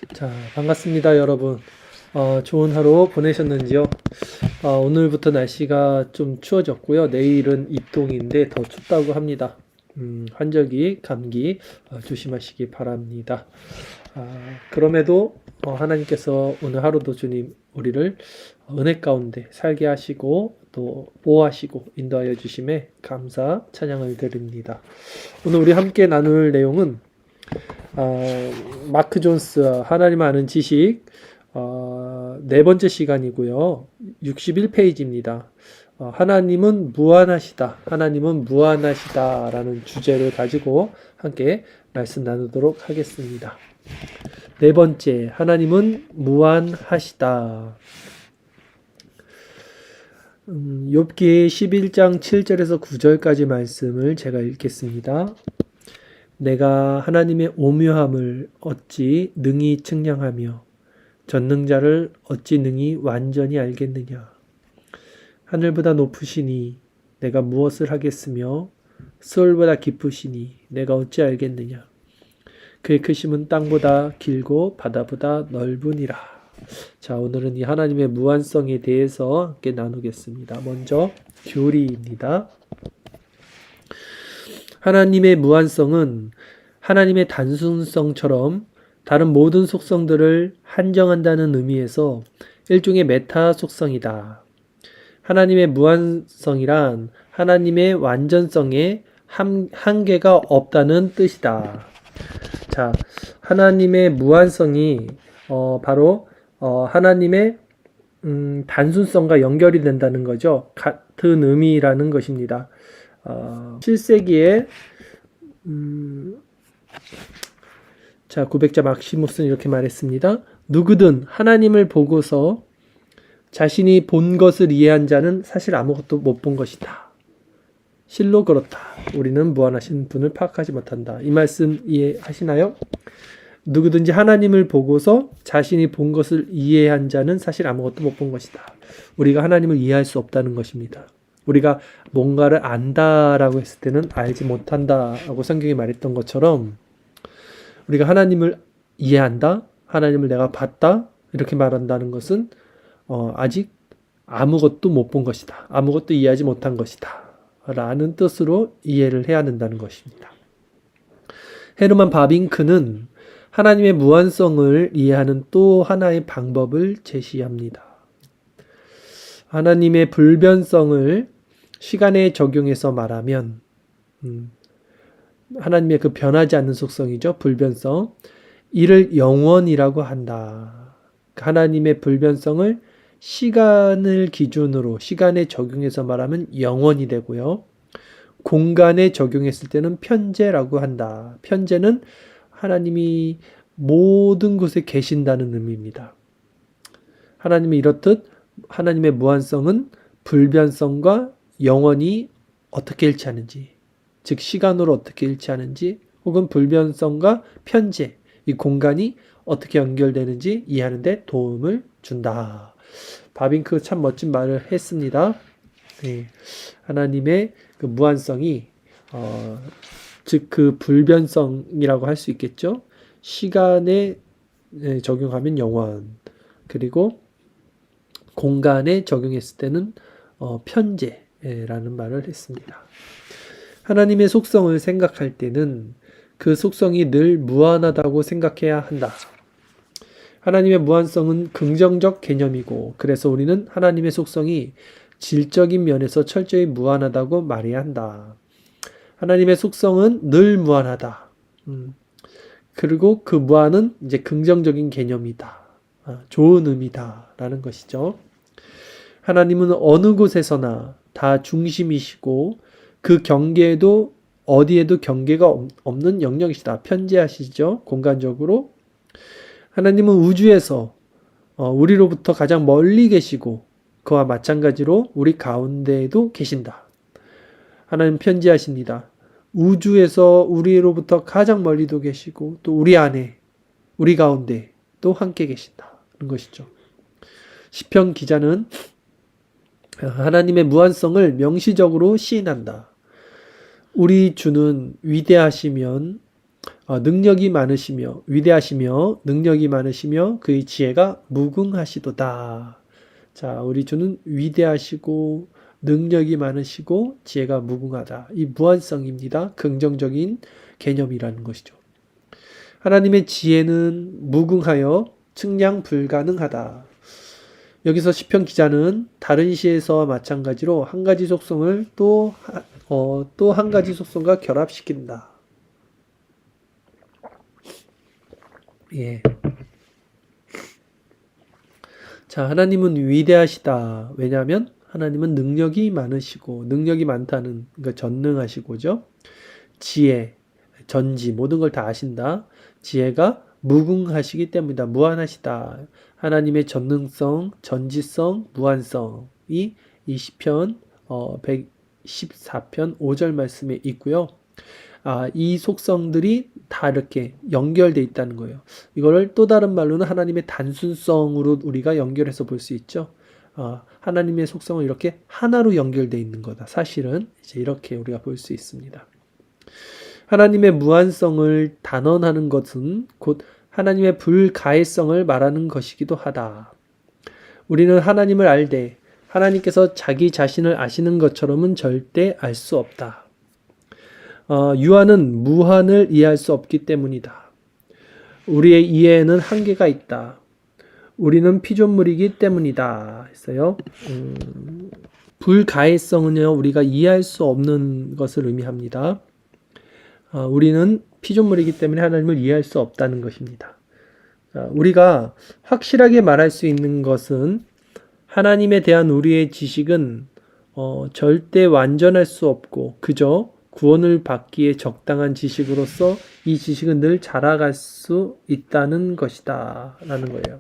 자, 반갑습니다, 여러분. 좋은 하루 보내셨는지요? 오늘부터 날씨가 좀 추워졌고요. 내일은 입동인데 더 춥다고 합니다. 환절기, 감기 조심하시기 바랍니다. 그럼에도 하나님께서 오늘 하루도 주님 우리를 은혜 가운데 살게 하시고 또 보호하시고 인도하여 주심에 감사 찬양을 드립니다. 오늘 우리 함께 나눌 내용은 마크 존스 하나님 아는 지식 네 번째 시간이고요. 61페이지입니다. 하나님은 무한하시다. 하나님은 무한하시다 라는 주제를 가지고 함께 말씀 나누도록 하겠습니다. 네 번째, 하나님은 무한하시다. 욥기 11장 7절에서 9절까지 말씀을 제가 읽겠습니다. 내가 하나님의 오묘함을 어찌 능히 측량하며 전능자를 어찌 능히 완전히 알겠느냐. 하늘보다 높으시니 내가 무엇을 하겠으며 수월보다 깊으시니 내가 어찌 알겠느냐. 그의 크심은 땅보다 길고 바다보다 넓으니라. 자, 오늘은 이 하나님의 무한성에 대해서 함께 나누겠습니다. 먼저 교리입니다. 하나님의 무한성은 하나님의 단순성처럼 다른 모든 속성들을 한정한다는 의미에서 일종의 메타 속성이다. 하나님의 무한성이란 하나님의 완전성에 한계가 없다는 뜻이다. 자, 하나님의 무한성이 바로 하나님의 단순성과 연결이 된다는 거죠. 같은 의미라는 것입니다. 7세기에 고백자 막시무스는 이렇게 말했습니다. 누구든 하나님을 보고서 자신이 본 것을 이해한 자는 사실 아무것도 못 본 것이다. 실로 그렇다. 우리는 무한하신 분을 파악하지 못한다. 이 말씀 이해하시나요? 누구든지 하나님을 보고서 자신이 본 것을 이해한 자는 사실 아무것도 못 본 것이다. 우리가 하나님을 이해할 수 없다는 것입니다. 우리가 뭔가를 안다라고 했을 때는 알지 못한다라고 성경이 말했던 것처럼 우리가 하나님을 이해한다, 하나님을 내가 봤다 이렇게 말한다는 것은 아직 아무것도 못 본 것이다. 아무것도 이해하지 못한 것이다. 라는 뜻으로 이해를 해야 된다는 것입니다. 헤르만 바빙크는 하나님의 무한성을 이해하는 또 하나의 방법을 제시합니다. 하나님의 불변성을 시간에 적용해서 말하면 하나님의 그 변하지 않는 속성이죠. 불변성. 이를 영원이라고 한다. 하나님의 불변성을 시간을 기준으로 시간에 적용해서 말하면 영원이 되고요. 공간에 적용했을 때는 편재라고 한다. 편재는 하나님이 모든 곳에 계신다는 의미입니다. 하나님이 이렇듯 하나님의 무한성은 불변성과 영원이 어떻게 일치하는지, 즉 시간으로 어떻게 일치하는지 혹은 불변성과 편재, 이 공간이 어떻게 연결되는지 이해하는 데 도움을 준다. 바빙크 참 멋진 말을 했습니다. 네. 하나님의 그 무한성이 즉 그 불변성이라고 할 수 있겠죠. 시간에 적용하면 영원, 그리고 공간에 적용했을 때는 편재라는 말을 했습니다. 하나님의 속성을 생각할 때는 그 속성이 늘 무한하다고 생각해야 한다. 하나님의 무한성은 긍정적 개념이고 그래서 우리는 하나님의 속성이 질적인 면에서 철저히 무한하다고 말해야 한다. 하나님의 속성은 늘 무한하다. 그리고 그 무한은 이제 긍정적인 개념이다. 좋은 의미다라는 것이죠. 하나님은 어느 곳에서나 다 중심이시고 그 경계에도 어디에도 경계가 없는 영역이시다. 편재하시죠. 공간적으로. 하나님은 우주에서 우리로부터 가장 멀리 계시고 그와 마찬가지로 우리 가운데에도 계신다. 하나님 편재하십니다. 우주에서 우리로부터 가장 멀리도 계시고 또 우리 안에 우리 가운데 또 함께 계신다는 것이죠. 시편 기자는 하나님의 무한성을 명시적으로 시인한다. 우리 주는 위대하시면 능력이 많으시며 위대하시며 능력이 많으시며 그의 지혜가 무궁하시도다. 자, 우리 주는 위대하시고 능력이 많으시고 지혜가 무궁하다. 이 무한성입니다. 긍정적인 개념이라는 것이죠. 하나님의 지혜는 무궁하여 측량 불가능하다. 여기서 시편 기자는 다른 시에서와 마찬가지로 한 가지 속성을 또 한 가지 속성과 결합시킨다. 예. 자, 하나님은 위대하시다. 왜냐하면 하나님은 능력이 많으시고 능력이 많다는 그러니까 전능하시고죠. 지혜, 전지 모든 걸 다 아신다. 지혜가 무궁하시기 때문이다. 무한하시다. 하나님의 전능성, 전지성, 무한성이 이 시편 114편 5절 말씀에 있고요. 이 속성들이 다 이렇게 연결되어 있다는 거예요. 이거를 또 다른 말로는 하나님의 단순성으로 우리가 연결해서 볼 수 있죠. 하나님의 속성은 이렇게 하나로 연결되어 있는 거다. 사실은 이제 이렇게 우리가 볼 수 있습니다. 하나님의 무한성을 단언하는 것은 곧 하나님의 불가해성을 말하는 것이기도 하다. 우리는 하나님을 알되 하나님께서 자기 자신을 아시는 것처럼은 절대 알 수 없다. 유한은 무한을 이해할 수 없기 때문이다. 우리의 이해에는 한계가 있다. 우리는 피조물이기 때문이다. 했어요. 불가해성은요, 우리가 이해할 수 없는 것을 의미합니다. 우리는 피조물이기 때문에 하나님을 이해할 수 없다는 것입니다. 우리가 확실하게 말할 수 있는 것은 하나님에 대한 우리의 지식은 절대 완전할 수 없고 그저 구원을 받기에 적당한 지식으로서 이 지식은 늘 자라갈 수 있다는 것이다 라는 거예요.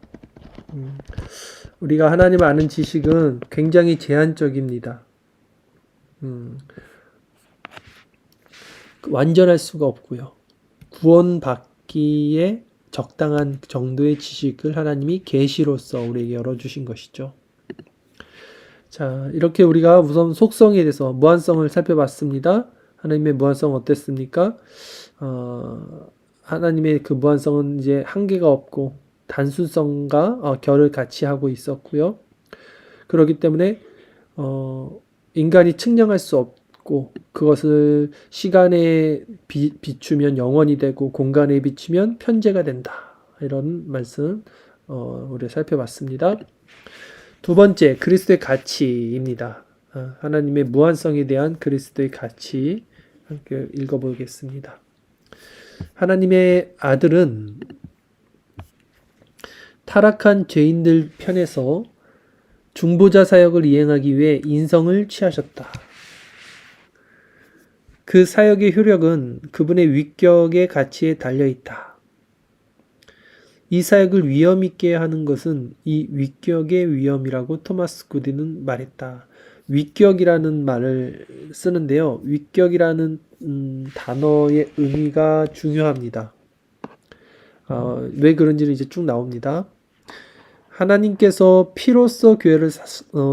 우리가 하나님을 아는 지식은 굉장히 제한적입니다. 완전할 수가 없고요. 구원받기에 적당한 정도의 지식을 하나님이 계시로서 우리에게 열어주신 것이죠. 자, 이렇게 우리가 우선 속성에 대해서 무한성을 살펴봤습니다. 하나님의 무한성 어땠습니까? 하나님의 그 무한성은 이제 한계가 없고 단순성과 결을 같이 하고 있었고요. 그렇기 때문에 인간이 측량할 수 없고 그것을 시간에 비추면 영원이 되고 공간에 비추면 편재가 된다. 이런 말씀 우리가 살펴봤습니다. 두 번째, 그리스도의 가치입니다. 하나님의 무한성에 대한 그리스도의 가치 함께 읽어보겠습니다. 하나님의 아들은 타락한 죄인들 편에서 중보자 사역을 이행하기 위해 인성을 취하셨다. 그 사역의 효력은 그분의 위격의 가치에 달려있다. 이 사역을 위험 있게 하는 것은 이 위격의 위험이라고 토마스 구디는 말했다. 위격이라는 말을 쓰는데요. 위격이라는 단어의 의미가 중요합니다. 왜 그런지는 이제 쭉 나옵니다. 하나님께서 피로써 교회를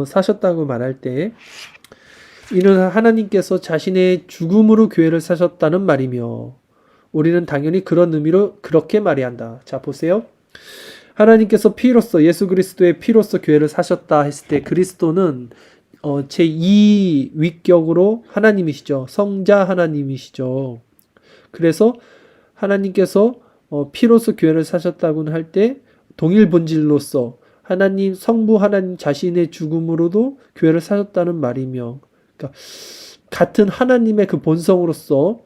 사셨다고 말할 때 이는 하나님께서 자신의 죽음으로 교회를 사셨다는 말이며 우리는 당연히 그런 의미로 그렇게 말해야 한다. 자, 보세요. 하나님께서 피로써 예수 그리스도의 피로써 교회를 사셨다 했을 때 그리스도는 제2 위격으로 하나님이시죠. 성자 하나님이시죠. 그래서 하나님께서 피로써 교회를 사셨다고는 할 때 동일 본질로서 하나님 성부 하나님 자신의 죽음으로도 교회를 사셨다는 말이며 그러니까 같은 하나님의 그 본성으로서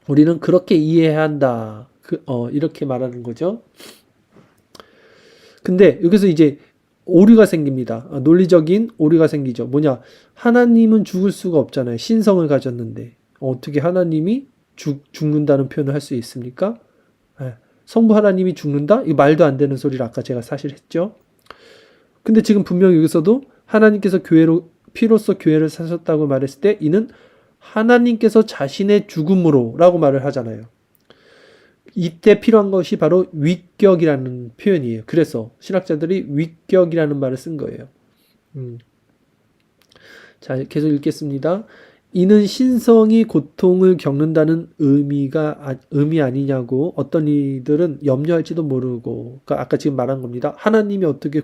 우리는 그렇게 이해해야 한다. 이렇게 말하는 거죠. 근데 여기서 이제 오류가 생깁니다. 논리적인 오류가 생기죠. 뭐냐? 하나님은 죽을 수가 없잖아요. 신성을 가졌는데 어떻게 하나님이 죽는다는 표현을 할 수 있습니까? 성부 하나님이 죽는다? 이거 말도 안 되는 소리를 아까 제가 사실 했죠. 근데 지금 분명히 여기서도 하나님께서 피로써 교회를 사셨다고 말했을 때 이는 하나님께서 자신의 죽음으로 라고 말을 하잖아요. 이때 필요한 것이 바로 위격이라는 표현이에요. 그래서 신학자들이 위격이라는 말을 쓴 거예요. 자, 계속 읽겠습니다. 이는 신성이 고통을 겪는다는 의미 아니냐고 어떤 이들은 염려할지도 모르고, 그러니까 아까 지금 말한 겁니다. 하나님이 어떻게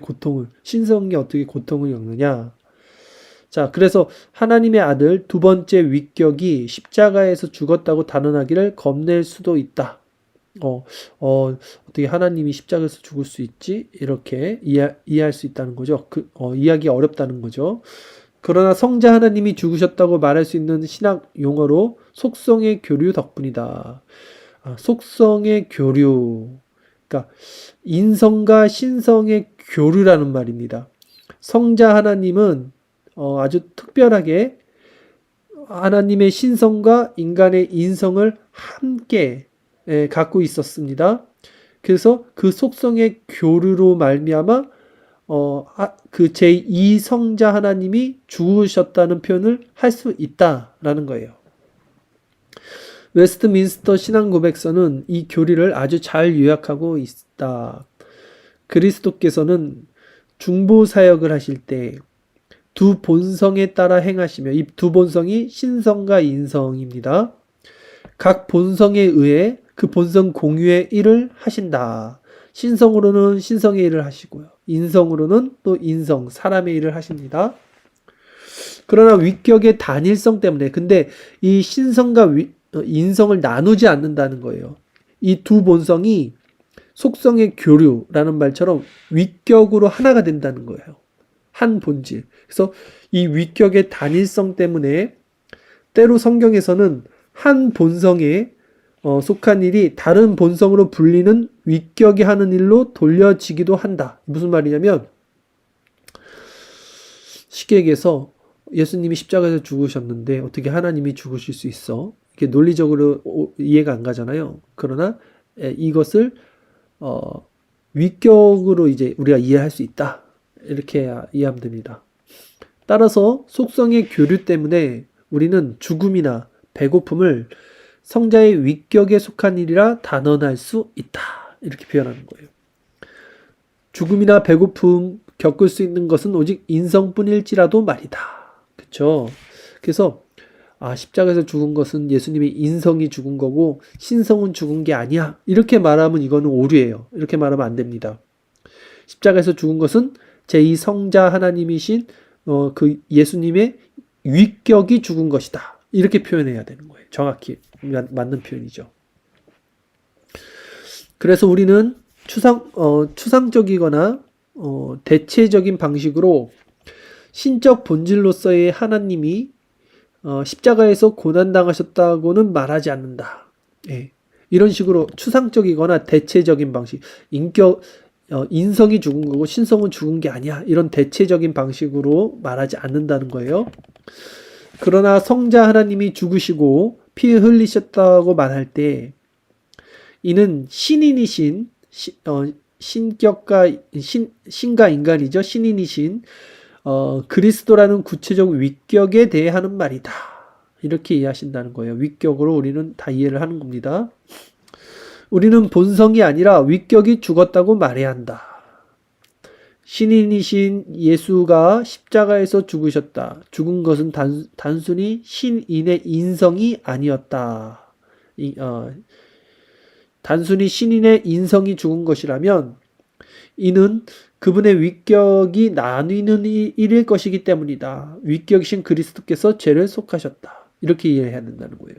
신성이 어떻게 고통을 겪느냐. 자, 그래서 하나님의 아들 두 번째 위격이 십자가에서 죽었다고 단언하기를 겁낼 수도 있다. 어떻게 하나님이 십자가에서 죽을 수 있지? 이렇게 이해할 수 있다는 거죠. 이해하기 어렵다는 거죠. 그러나 성자 하나님이 죽으셨다고 말할 수 있는 신학 용어로 속성의 교류 덕분이다. 속성의 교류. 그러니까 인성과 신성의 교류라는 말입니다. 성자 하나님은 아주 특별하게 하나님의 신성과 인간의 인성을 함께 갖고 있었습니다. 그래서 그 속성의 교류로 말미암아 그 제2성자 하나님이 죽으셨다는 표현을 할 수 있다라는 거예요. 웨스트민스터 신앙고백서는 이 교리를 아주 잘 요약하고 있다. 그리스도께서는 중보사역을 하실 때 두 본성에 따라 행하시며, 이 두 본성이 신성과 인성입니다. 각 본성에 의해 그 본성 공유의 일을 하신다. 신성으로는 신성의 일을 하시고요. 인성으로는 또 인성, 사람의 일을 하십니다. 그러나 위격의 단일성 때문에, 근데 이 신성과 인성을 나누지 않는다는 거예요. 이 두 본성이 속성의 교류라는 말처럼 위격으로 하나가 된다는 거예요. 한 본질. 그래서 이 위격의 단일성 때문에 때로 성경에서는 한 본성에 속한 일이 다른 본성으로 불리는 위격이 하는 일로 돌려지기도 한다. 무슨 말이냐면, 쉽게 얘기해서 예수님이 십자가에서 죽으셨는데 어떻게 하나님이 죽으실 수 있어? 이게 논리적으로 이해가 안 가잖아요. 그러나 이것을 위격으로 이제 우리가 이해할 수 있다. 이렇게 이해하면 됩니다. 따라서 속성의 교류 때문에 우리는 죽음이나 배고픔을 성자의 위격에 속한 일이라 단언할 수 있다. 이렇게 표현하는 거예요. 죽음이나 배고픔 겪을 수 있는 것은 오직 인성뿐일지라도 말이다. 그렇죠? 그래서 십자가에서 죽은 것은 예수님의 인성이 죽은 거고 신성은 죽은 게 아니야. 이렇게 말하면 이거는 오류예요. 이렇게 말하면 안 됩니다. 십자가에서 죽은 것은 제2성자 하나님이신 그 예수님의 위격이 죽은 것이다. 이렇게 표현해야 되는 거예요. 정확히 맞는 표현이죠. 그래서 우리는 추상적이거나 대체적인 방식으로 신적 본질로서의 하나님이 십자가에서 고난당하셨다고는 말하지 않는다. 예. 이런 식으로 추상적이거나 대체적인 방식, 인성이 죽은 거고 신성은 죽은 게 아니야. 이런 대체적인 방식으로 말하지 않는다는 거예요. 그러나 성자 하나님이 죽으시고 피 흘리셨다고 말할 때 이는 신인이신 신과 인간이죠. 신인이신 그리스도라는 구체적 위격에 대해 하는 말이다. 이렇게 이해하신다는 거예요. 위격으로 우리는 다 이해를 하는 겁니다. 우리는 본성이 아니라 위격이 죽었다고 말해야 한다. 신인이신 예수가 십자가에서 죽으셨다. 죽은 것은 단순히 신인의 인성이 아니었다. 단순히 신인의 인성이 죽은 것이라면 이는 그분의 위격이 나뉘는 일일 것이기 때문이다. 위격이신 그리스도께서 죄를 속하셨다. 이렇게 이해해야 된다는 거예요.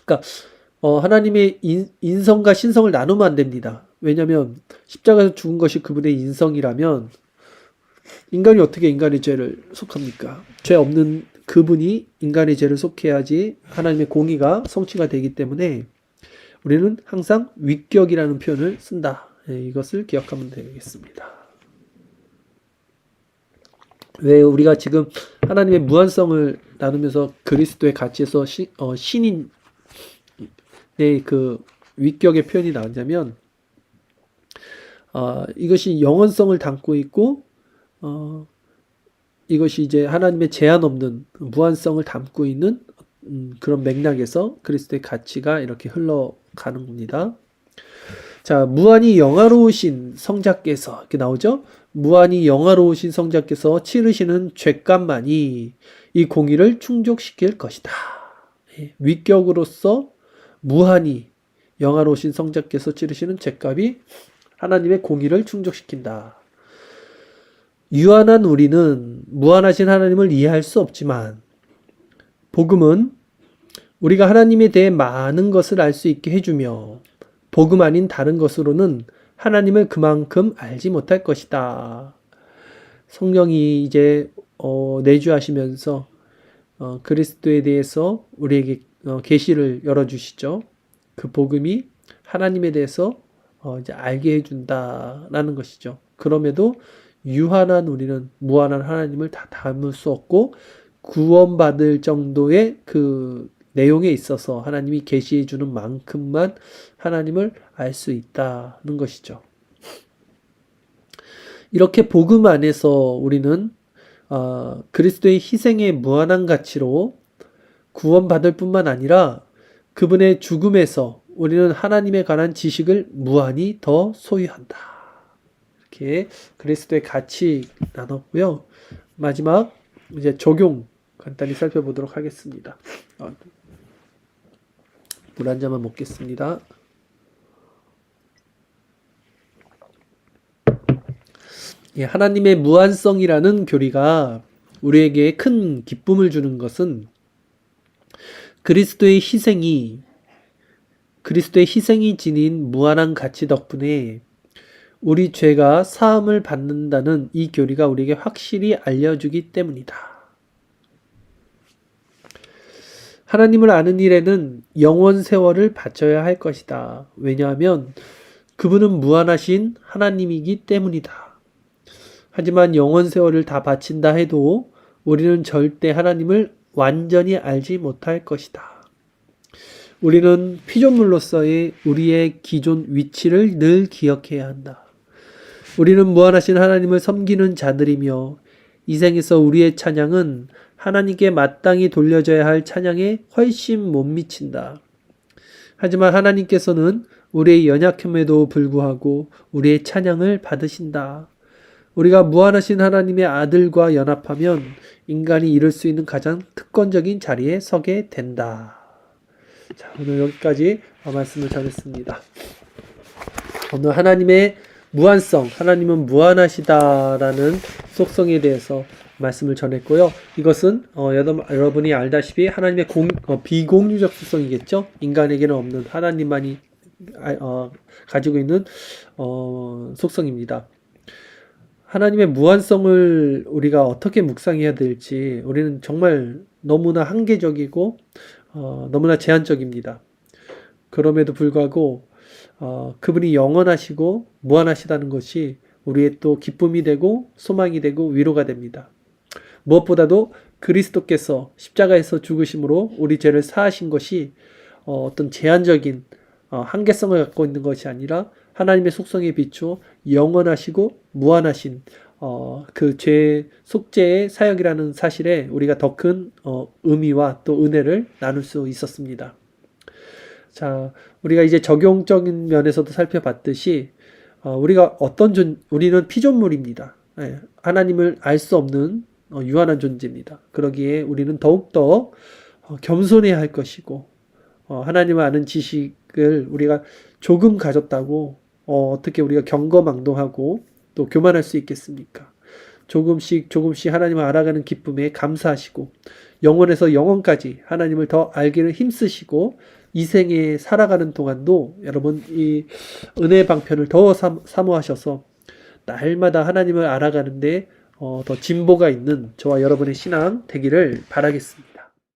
그러니까 하나님의 인성과 신성을 나누면 안 됩니다. 왜냐하면 십자가에서 죽은 것이 그분의 인성이라면 인간이 어떻게 인간의 죄를 속합니까? 죄 없는 그분이 인간의 죄를 속해야지 하나님의 공의가 성취가 되기 때문에 우리는 항상 위격이라는 표현을 쓴다. 이것을 기억하면 되겠습니다. 왜 우리가 지금 하나님의 무한성을 나누면서 그리스도의 가치에서 신인의 그 위격의 표현이 나왔냐면 이것이 영원성을 담고 있고 이것이 이제 하나님의 제한 없는 무한성을 담고 있는 그런 맥락에서 그리스도의 가치가 이렇게 흘러가는 겁니다. 자, 무한히 영화로우신 성자께서 이렇게 나오죠. 무한히 영화로우신 성자께서 치르시는 죄값만이 이 공의를 충족시킬 것이다. 위격으로서 무한히 영화로우신 성자께서 치르시는 죄값이 하나님의 공의를 충족시킨다. 유한한 우리는 무한하신 하나님을 이해할 수 없지만 복음은 우리가 하나님에 대해 많은 것을 알 수 있게 해주며 복음 아닌 다른 것으로는 하나님을 그만큼 알지 못할 것이다. 성령이 이제 내주하시면서 그리스도에 대해서 우리에게 계시를 열어주시죠. 그 복음이 하나님에 대해서 이제 알게 해준다라는 것이죠. 그럼에도 유한한 우리는 무한한 하나님을 다 담을 수 없고 구원받을 정도의 그 내용에 있어서 하나님이 계시해 주는 만큼만 하나님을 알 수 있다는 것이죠. 이렇게 복음 안에서 우리는 그리스도의 희생의 무한한 가치로 구원받을 뿐만 아니라 그분의 죽음에서 우리는 하나님에 관한 지식을 무한히 더 소유한다. 이렇게 그리스도의 가치 나눴고요. 마지막 이제 적용 간단히 살펴보도록 하겠습니다. 물 한 잔만 먹겠습니다. 하나님의 무한성이라는 교리가 우리에게 큰 기쁨을 주는 것은 그리스도의 희생이 지닌 무한한 가치 덕분에 우리 죄가 사함을 받는다는 이 교리가 우리에게 확실히 알려주기 때문이다. 하나님을 아는 일에는 영원 세월을 바쳐야 할 것이다. 왜냐하면 그분은 무한하신 하나님이기 때문이다. 하지만 영원 세월을 다 바친다 해도 우리는 절대 하나님을 완전히 알지 못할 것이다. 우리는 피조물로서의 우리의 기존 위치를 늘 기억해야 한다. 우리는 무한하신 하나님을 섬기는 자들이며 이 생에서 우리의 찬양은 하나님께 마땅히 돌려져야 할 찬양에 훨씬 못 미친다. 하지만 하나님께서는 우리의 연약함에도 불구하고 우리의 찬양을 받으신다. 우리가 무한하신 하나님의 아들과 연합하면 인간이 이룰 수 있는 가장 특권적인 자리에 서게 된다. 자, 오늘 여기까지 말씀을 전했습니다. 오늘 하나님의 무한성, 하나님은 무한하시다라는 속성에 대해서 말씀을 전했고요. 이것은 여러분이 알다시피 하나님의 비공유적 속성이겠죠. 인간에게는 없는 하나님만이 가지고 있는 속성입니다. 하나님의 무한성을 우리가 어떻게 묵상해야 될지 우리는 정말 너무나 한계적이고 너무나 제한적입니다. 그럼에도 불구하고 그분이 영원하시고 무한하시다는 것이 우리의 또 기쁨이 되고 소망이 되고 위로가 됩니다. 무엇보다도 그리스도께서 십자가에서 죽으심으로 우리 죄를 사하신 것이 어떤 제한적인 한계성을 갖고 있는 것이 아니라 하나님의 속성에 비추어 영원하시고 무한하신 그 죄 속죄의 사역이라는 사실에 우리가 더 큰 의미와 또 은혜를 나눌 수 있었습니다. 자, 우리가 이제 적용적인 면에서도 살펴봤듯이 우리가 우리는 피조물입니다. 하나님을 알 수 없는 유한한 존재입니다. 그러기에 우리는 더욱더 겸손해야 할 것이고 하나님을 아는 지식을 우리가 조금 가졌다고 어떻게 우리가 경거망동하고 또 교만할 수 있겠습니까? 조금씩 하나님을 알아가는 기쁨에 감사하시고 영원에서 영원까지 하나님을 더 알기를 힘쓰시고 이 생에 살아가는 동안도 여러분 이 은혜의 방편을 더 사모하셔서 날마다 하나님을 알아가는데 더 진보가 있는 저와 여러분의 신앙 되기를 바라겠습니다.